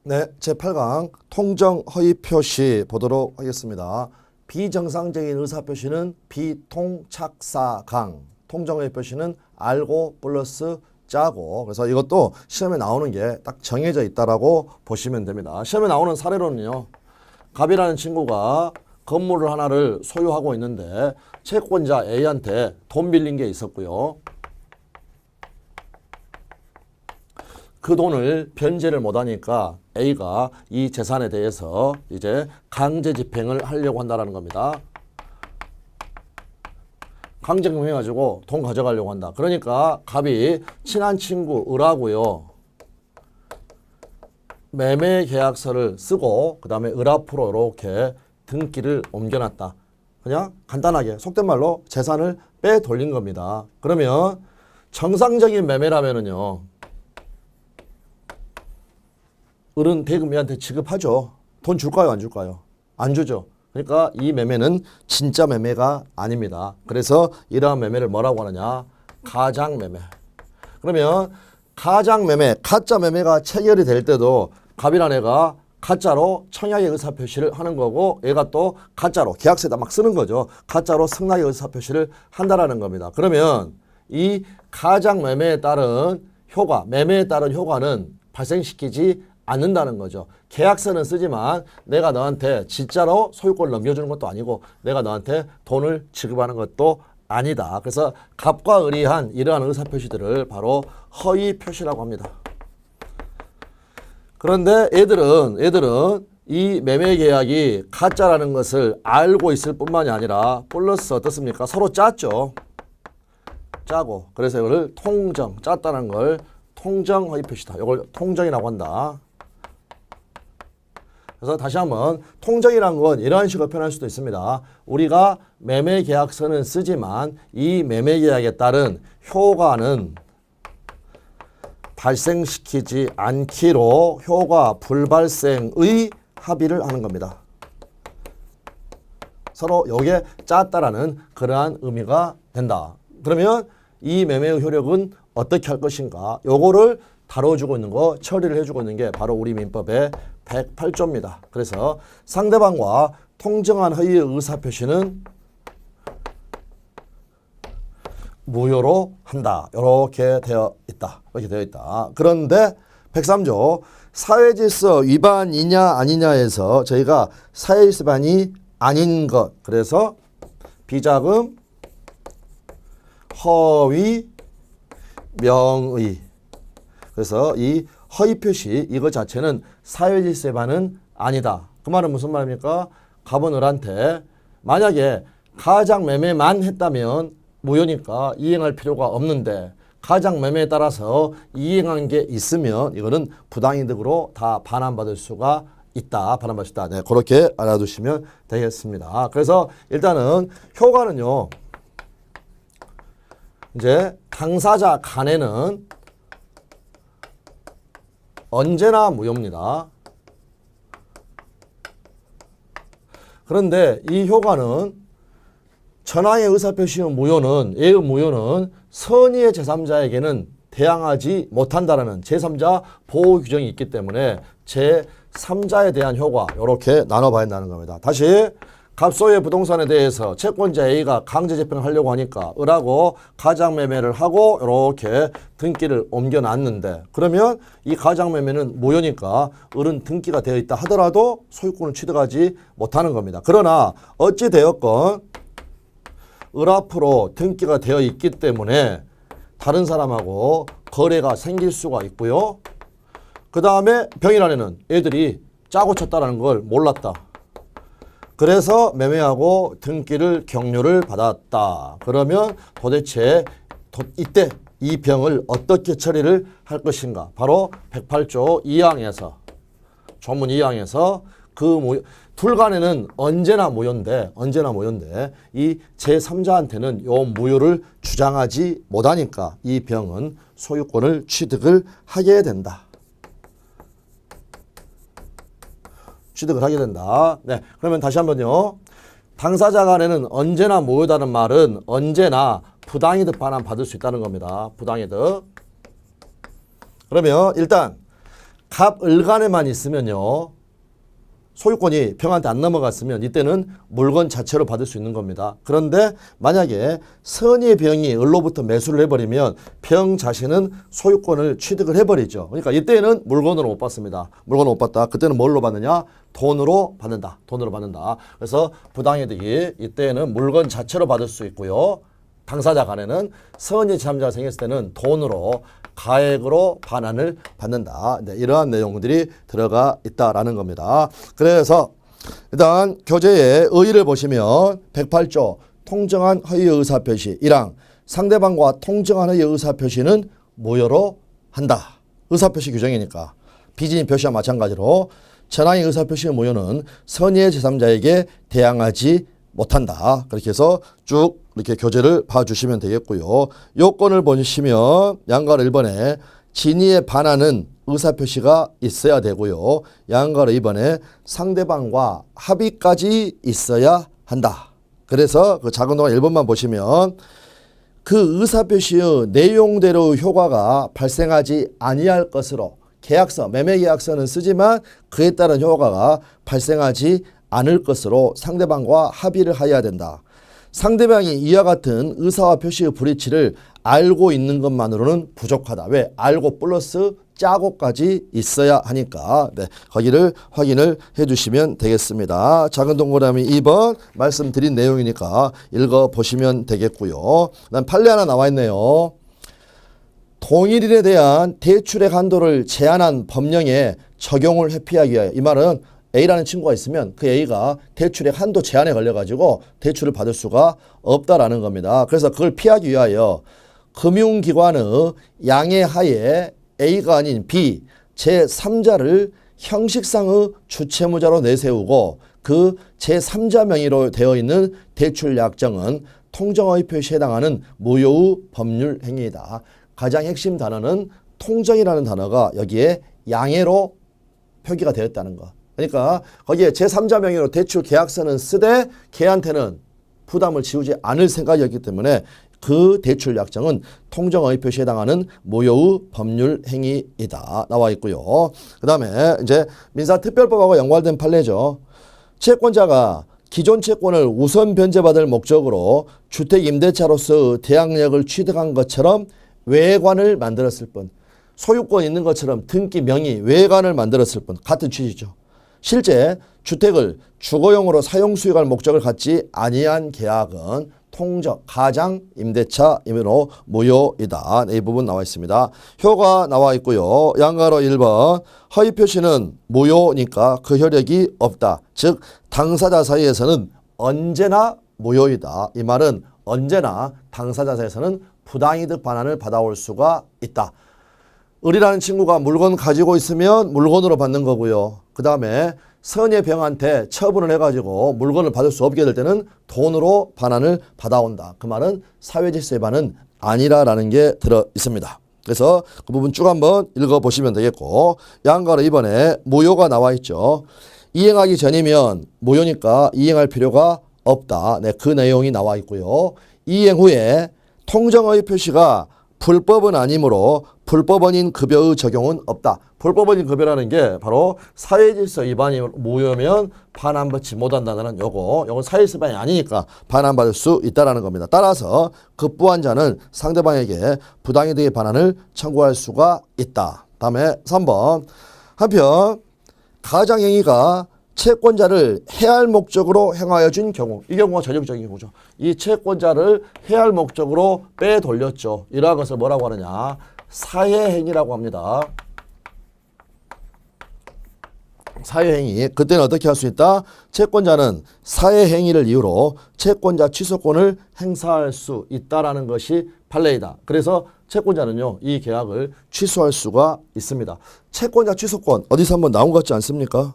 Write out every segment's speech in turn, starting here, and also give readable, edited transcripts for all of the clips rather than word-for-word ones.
네, 제8강 통정 허위 표시 보도록 하겠습니다. 비정상적인 의사표시는 비통착사강, 통정 허위 표시는 알고 플러스 짜고. 그래서 이것도 시험에 나오는 게 딱 정해져 있다라고 보시면 됩니다. 시험에 나오는 사례로는요, 갑이라는 친구가 건물을 하나를 소유하고 있는데 채권자 A한테 돈 빌린 게 있었고요. 그 돈을 변제를 못하니까 A가 이 재산에 대해서 이제 강제 집행을 하려고 한다는 겁니다. 강제금 해가지고 돈 가져가려고 한다. 그러니까 갑이 친한 친구 을하고요, 매매 계약서를 쓰고 그 다음에 을 앞으로 이렇게 등기를 옮겨놨다. 그냥 간단하게 속된 말로 재산을 빼돌린 겁니다. 그러면 정상적인 매매라면은요, 을은 대금이한테 지급하죠. 돈 줄까요, 안 줄까요? 안 주죠. 그러니까 이 매매는 진짜 매매가 아닙니다. 그래서 이러한 매매를 뭐라고 하느냐? 가장 매매. 그러면 가장 매매, 가짜 매매가 체결이 될 때도 갑이란 애가 가짜로 청약의 의사표시를 하는 거고, 얘가 또 가짜로 계약서에다 막 쓰는 거죠. 가짜로 승낙의 의사표시를 한다라는 겁니다. 그러면 이 가장 매매에 따른 효과, 매매에 따른 효과는 발생시키지 않는다는 거죠. 계약서는 쓰지만 내가 너한테 진짜로 소유권을 넘겨주는 것도 아니고 내가 너한테 돈을 지급하는 것도 아니다. 그래서 갑과 을이 한 이러한 의사표시들을 바로 허위 표시라고 합니다. 그런데 애들은 이 매매 계약이 가짜라는 것을 알고 있을 뿐만이 아니라 플러스 어떻습니까? 서로 짰죠. 짜고. 그래서 이거를 통정, 짰다는 걸 통정 허위 표시다. 이걸 통정이라고 한다. 그래서 다시 한번 통정이란 건 이러한 식으로 표현할 수도 있습니다. 우리가 매매 계약서는 쓰지만 이 매매 계약에 따른 효과는 발생시키지 않기로 효과 불발생의 합의를 하는 겁니다. 서로 요게 짰다라는 그러한 의미가 된다. 그러면 이 매매의 효력은 어떻게 할 것인가? 요거를 다뤄주고 있는 거, 처리를 해주고 있는 게 바로 우리 민법의 108조입니다. 그래서 상대방과 통정한 허위의 의사표시는 무효로 한다. 이렇게 되어 있다. 이렇게 되어 있다. 그런데 103조 사회질서 위반이냐 아니냐에서 저희가 사회질서 위반이 아닌 것, 그래서 비자금, 허위, 명의, 그래서 이 허위 표시 이거 자체는 사회질서 위반은 아니다. 그 말은 무슨 말입니까? 갑은 을한테 만약에 가장 매매만 했다면 무효니까 이행할 필요가 없는데 가장 매매에 따라서 이행한 게 있으면 이거는 부당이득으로 다 반환받을 수가 있다. 반환받을 수 있다. 네, 그렇게 알아두시면 되겠습니다. 그래서 일단은 효과는요, 이제 당사자 간에는 언제나 무효입니다. 그런데 이 효과는 전항의 의사표시의 무효는, 예의 무효는 선의의 제3자에게는 대항하지 못한다라는 제3자 보호 규정이 있기 때문에 제3자에 대한 효과 이렇게 나눠봐야 한다는 겁니다. 다시 갑소유의 부동산에 대해서 채권자 A가 강제 집행을 하려고 하니까 을하고 가장 매매를 하고 이렇게 등기를 옮겨놨는데, 그러면 이 가장 매매는 무효니까 을은 등기가 되어 있다 하더라도 소유권을 취득하지 못하는 겁니다. 그러나 어찌 되었건 을 앞으로 등기가 되어 있기 때문에 다른 사람하고 거래가 생길 수가 있고요. 그 다음에 병이란에는 애들이 짜고 쳤다는 걸 몰랐다. 그래서 매매하고 등기를 격려를 받았다. 그러면 도대체 이때 이 병을 어떻게 처리를 할 것인가? 바로 108조 2항에서 조문 2항에서 둘 간에는 언제나 무효인데 이 제3자한테는 요 무효를 주장하지 못하니까 이 병은 소유권을 취득을 하게 된다. 취득을 하게 된다. 네, 그러면 다시 한번요. 당사자 간에는 언제나 무효다는 말은 언제나 부당이득 반환 받을 수 있다는 겁니다. 부당이득. 그러면 일단 갑을간에만 있으면요. 소유권이 병한테 안 넘어갔으면 이때는 물건 자체로 받을 수 있는 겁니다. 그런데 만약에 선의의 병이 을로부터 매수를 해버리면 병 자신은 소유권을 취득을 해버리죠. 그러니까 이때는 물건으로 못 받습니다. 물건으로 못 받다. 그때는 뭘로 받느냐? 돈으로 받는다. 돈으로 받는다. 그래서 부당이득이 이때는 물건 자체로 받을 수 있고요. 당사자 간에는 선의 제3자가 생겼을 때는 돈으로 가액으로 반환을 받는다. 네, 이러한 내용들이 들어가 있다라는 겁니다. 그래서 일단 교재의 의의를 보시면 108조 통정한 허위의 의사표시 1항 상대방과 통정한 허위의 의사표시는 무효로 한다. 의사표시 규정이니까 비진입 표시와 마찬가지로 전항의 의사표시 무효는 선의의 제3자에게 대항하지 못한다. 그렇게 해서 쭉 이렇게 교재를 봐주시면 되겠고요. 요건을 보시면 양가로 1번에 진의에 반하는 의사표시가 있어야 되고요. 양가로 2번에 상대방과 합의까지 있어야 한다. 그래서 그 작은 동안 1번만 보시면 그 의사표시의 내용대로 효과가 발생하지 아니할 것으로 계약서, 매매계약서는 쓰지만 그에 따른 효과가 발생하지 않을 것으로 상대방과 합의를 하여야 된다. 상대방이 이와 같은 의사와 표시의 불이치를 알고 있는 것만으로는 부족하다. 왜? 알고 플러스 짜고까지 있어야 하니까 네, 거기를 확인을 해주시면 되겠습니다. 작은 동그라미 2번 말씀드린 내용이니까 읽어보시면 되겠고요. 그다음 판례 하나 나와 있네요. 동일인에 대한 대출의 한도를 제한한 법령에 적용을 회피하기 위하여 이 말은 A라는 친구가 있으면 그 A가 대출의 한도 제한에 걸려가지고 대출을 받을 수가 없다라는 겁니다. 그래서 그걸 피하기 위하여 금융기관의 양해하에 A가 아닌 B, 제3자를 형식상의 주체무자로 내세우고 그 제3자 명의로 되어 있는 대출 약정은 통정의 표시에 해당하는 무효의 법률 행위이다. 가장 핵심 단어는 통정이라는 단어가 여기에 양해로 표기가 되었다는 것. 그러니까 거기에 제3자 명의로 대출 계약서는 쓰되 걔한테는 부담을 지우지 않을 생각이었기 때문에 그 대출 약정은 통정의 표시에 해당하는 무효의 법률 행위이다. 나와 있고요. 그 다음에 이제 민사특별법하고 연관된 판례죠. 채권자가 기존 채권을 우선 변제받을 목적으로 주택임대차로서 대항력을 취득한 것처럼 외관을 만들었을 뿐 소유권 있는 것처럼 등기 명의 외관을 만들었을 뿐 같은 취지죠. 실제 주택을 주거용으로 사용 수익할 목적을 갖지 아니한 계약은 통정, 가장, 임대차이므로 무효이다. 이 부분 나와 있습니다. 효가 나와 있고요. 양가로 1번 허위 표시는 무효니까 그 효력이 없다. 즉 당사자 사이에서는 언제나 무효이다. 이 말은 언제나 당사자 사이에서는 부당이득 반환을 받아올 수가 있다. 을이라는 친구가 물건 가지고 있으면 물건으로 받는 거고요. 그 다음에 선의 병한테 처분을 해가지고 물건을 받을 수 없게 될 때는 돈으로 반환을 받아온다. 그 말은 사회질서의 반은 아니라라는 게 들어 있습니다. 그래서 그 부분 쭉 한번 읽어보시면 되겠고 양가로 이번에 무효가 나와 있죠. 이행하기 전이면 무효니까 이행할 필요가 없다. 네, 그 내용이 나와 있고요. 이행 후에 통정의 표시가 불법은 아니므로 불법원인 급여의 적용은 없다. 불법원인 급여라는 게 바로 사회질서 위반이 무효면 반환받지 못한다는 요건 사회질서 위반이 아니니까 반환받을 수 있다는 겁니다. 따라서 급부한 자는 상대방에게 부당이득의 반환을 청구할 수가 있다. 다음에 3번 한편 가장행위가 채권자를 해할 목적으로 행하여 준 경우 이 경우가 전형적인 경우죠. 이 채권자를 해할 목적으로 빼돌렸죠. 이러한 것을 뭐라고 하느냐 사회행위라고 합니다. 사회행위 그때는 어떻게 할 수 있다? 채권자는 사회행위를 이유로 채권자 취소권을 행사할 수 있다라는 것이 판례이다. 그래서 채권자는요 이 계약을 취소할 수가 있습니다. 채권자 취소권 어디서 한번 나온 것 같지 않습니까?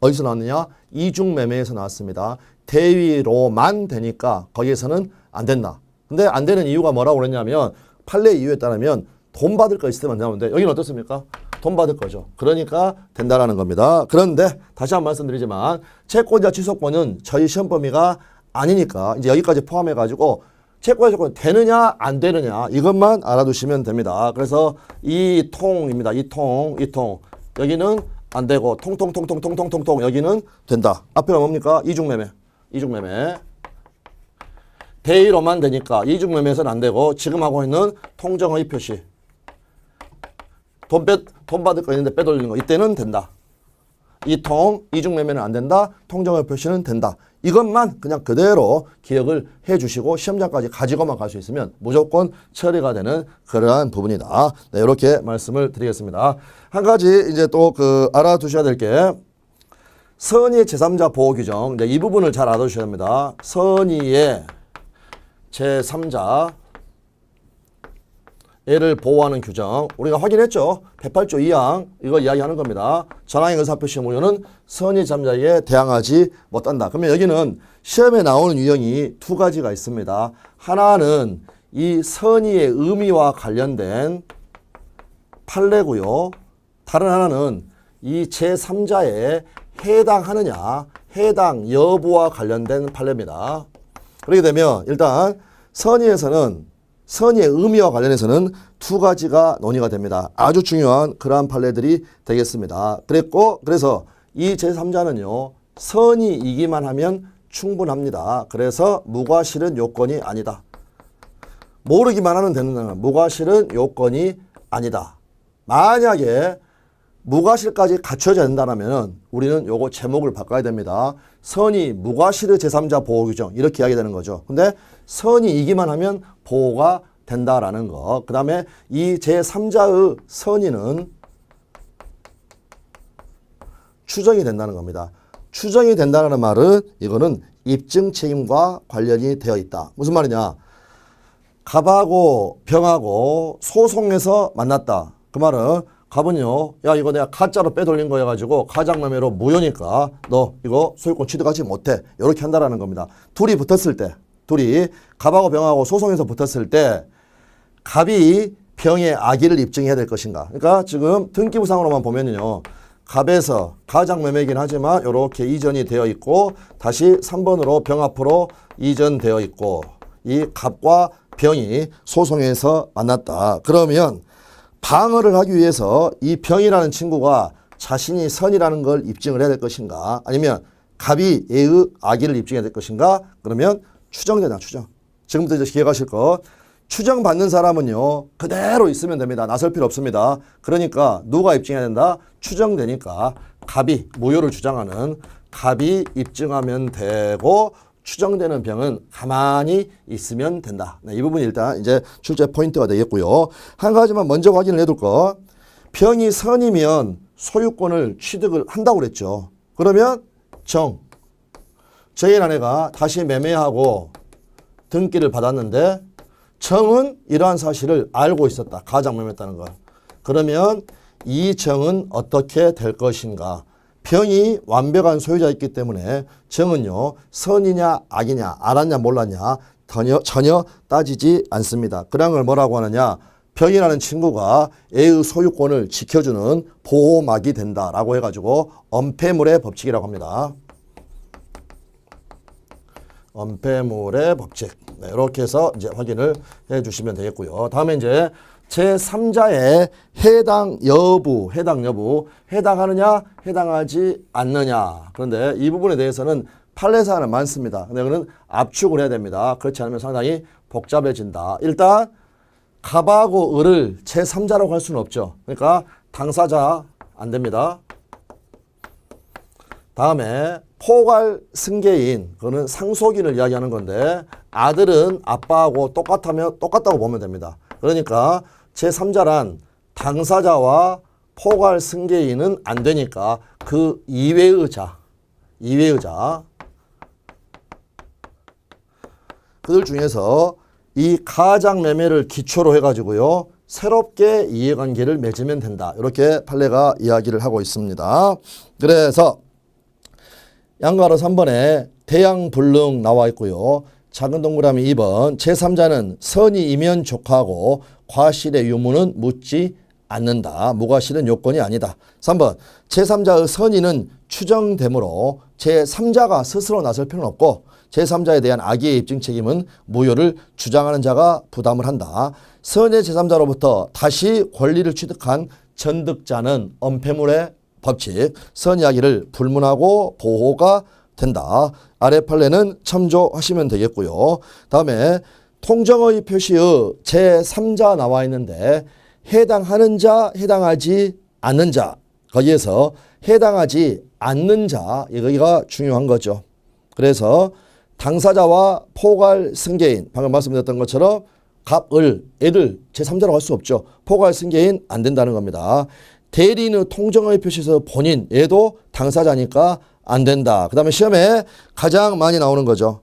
어디서 나왔느냐? 이중매매에서 나왔습니다. 대위로만 되니까 거기에서는 안 된다. 근데 안 되는 이유가 뭐라고 그랬냐면 판례 이유에 따르면 돈 받을 거 있으면 안 되는데 여기는 어떻습니까? 돈 받을 거죠. 그러니까 된다라는 겁니다. 그런데 다시 한번 말씀드리지만 채권자 취소권은 저희 시험 범위가 아니니까 이제 여기까지 포함해가지고 채권자 취소권 되느냐 안 되느냐 이것만 알아두시면 됩니다. 그래서 이 통입니다. 이 통 여기는 안 되고 통통통통통통통통 여기는 된다. 앞에가 뭡니까? 이중매매. 이중매매. 대의로만 되니까 이중매매에서는 안 되고 지금 하고 있는 통정의 표시. 돈 받을 거 있는데 빼돌리는 거 이때는 된다. 이중매매는 안 된다. 통정의 표시는 된다. 이것만 그냥 그대로 기억을 해 주시고 시험장까지 가지고만 갈 수 있으면 무조건 처리가 되는 그러한 부분이다. 네, 이렇게 말씀을 드리겠습니다. 한 가지 이제 또 알아두셔야 될 게 선의 제3자 보호 규정. 이 부분을 잘 알아두셔야 됩니다. 선의의 제3자 얘를 보호하는 규정. 우리가 확인했죠. 108조 2항 이거 이야기하는 겁니다. 전항의 의사표시 무효는 선의 제3자에게 대항하지 못한다. 그러면 여기는 시험에 나오는 유형이 두 가지가 있습니다. 하나는 이 선의의 의미와 관련된 판례고요. 다른 하나는 이 제3자에 해당하느냐 해당 여부와 관련된 판례입니다. 그렇게 되면 일단 선의에서는 선의의 의미와 관련해서는 두 가지가 논의가 됩니다. 아주 중요한 그러한 판례들이 되겠습니다. 그래서 이 제3자는요. 선의이기만 하면 충분합니다. 그래서 무과실은 요건이 아니다. 모르기만 하면 되는 무과실은 요건이 아니다. 만약에 무과실까지 갖춰져야 된다면 우리는 요거 제목을 바꿔야 됩니다. 선의 무과실의 제3자 보호 규정 이렇게 이야기되는 거죠. 근데 선의이기만 하면 보호가 된다라는 거. 그 다음에 이 제3자의 선의는 추정이 된다는 겁니다. 추정이 된다는 말은 이거는 입증 책임과 관련이 되어 있다. 무슨 말이냐. 갑하고 병하고 소송에서 만났다. 그 말은 갑은요. 야 이거 내가 가짜로 빼돌린 거여 가지고 가장매매로 무효니까 너 이거 소유권 취득하지 못해. 이렇게 한다라는 겁니다. 둘이 붙었을 때 둘이 갑하고 병하고 소송에서 붙었을 때 갑이 병의 악의를 입증해야 될 것인가. 그러니까 지금 등기부상으로만 보면요. 갑에서 가장매매이긴 하지만 이렇게 이전이 되어 있고 다시 3번으로 병 앞으로 이전되어 있고 이 갑과 병이 소송에서 만났다. 그러면 방어를 하기 위해서 이 병이라는 친구가 자신이 선이라는 걸 입증을 해야 될 것인가 아니면 갑이 얘의 악의를 입증해야 될 것인가 그러면 추정되나 추정. 지금부터 이제 기억하실 거 추정받는 사람은요 그대로 있으면 됩니다. 나설 필요 없습니다. 그러니까 누가 입증해야 된다? 추정되니까 갑이 무효를 주장하는 갑이 입증하면 되고 추정되는 병은 가만히 있으면 된다. 네, 이 부분이 일단 이제 출제 포인트가 되겠고요. 한 가지만 먼저 확인을 해둘 거. 병이 선이면 소유권을 취득을 한다고 그랬죠. 그러면 저인 아내가 다시 매매하고 등기를 받았는데 정은 이러한 사실을 알고 있었다. 가장매매했다는 걸. 그러면 이 정은 어떻게 될 것인가. 병이 완벽한 소유자였기 때문에 정은요 선이냐 악이냐 알았냐 몰랐냐 전혀 따지지 않습니다. 그런 걸 뭐라고 하느냐 병이라는 친구가 애의 소유권을 지켜주는 보호막이 된다라고 해가지고 엄폐물의 법칙이라고 합니다. 엄폐물의 법칙. 네, 이렇게 해서 이제 확인을 해 주시면 되겠고요. 다음에 이제 제3자의 해당 여부, 해당하느냐, 해당하지 않느냐. 그런데 이 부분에 대해서는 판례사항은 많습니다. 근데 이거는 압축을 해야 됩니다. 그렇지 않으면 상당히 복잡해진다. 일단 갑하고 을을 제3자라고 할 수는 없죠. 그러니까 당사자 안 됩니다. 다음에 포괄 승계인, 그거는 상속인을 이야기하는 건데 아들은 아빠하고 똑같다고 보면 됩니다. 그러니까 제3자란 당사자와 포괄 승계인은 안 되니까 그 이외의 자 그들 중에서 이 가장매매를 기초로 해가지고요 새롭게 이해관계를 맺으면 된다. 이렇게 판례가 이야기를 하고 있습니다. 그래서 양가로 3번에 대양불능 나와 있고요. 작은 동그라미 2번 제3자는 선의이면 족하고 과실의 유무는 묻지 않는다. 무과실은 요건이 아니다. 3번 제3자의 선의는 추정되므로 제3자가 스스로 나설 필요는 없고 제3자에 대한 악의의 입증 책임은 무효를 주장하는 자가 부담을 한다. 선의 제3자로부터 다시 권리를 취득한 전득자는 엄폐물의 법칙, 선이야기를 불문하고 보호가 된다. 아래 판례는 참조하시면 되겠고요. 다음에 통정의 표시의 제3자 나와 있는데 해당하는 자, 해당하지 않는 자, 거기에서 해당하지 않는 자, 이거가 중요한 거죠. 그래서 당사자와 포괄 승계인, 방금 말씀드렸던 것처럼 갑을, 애를 제3자로 할 수 없죠. 포괄 승계인 안 된다는 겁니다. 대리인의 통정의 표시에서 본인, 얘도 당사자니까 안 된다. 그 다음에 시험에 가장 많이 나오는 거죠.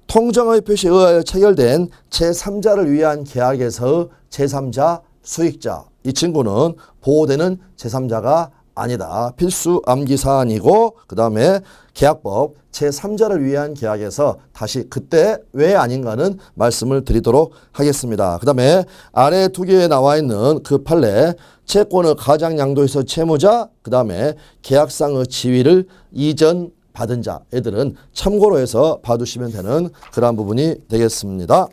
통정의 표시에 의하여 체결된 제3자를 위한 계약에서 제3자 수익자. 이 친구는 보호되는 제3자가 아니다. 필수 암기사안이고 그 다음에 계약법 제3자를 위한 계약에서 다시 그때 왜 아닌가는 말씀을 드리도록 하겠습니다. 그 다음에 아래 두 개에 나와 있는 그 판례 채권의 가장양도에서 채무자 그 다음에 계약상의 지위를 이전받은 자 애들은 참고로 해서 봐두시면 되는 그러한 부분이 되겠습니다.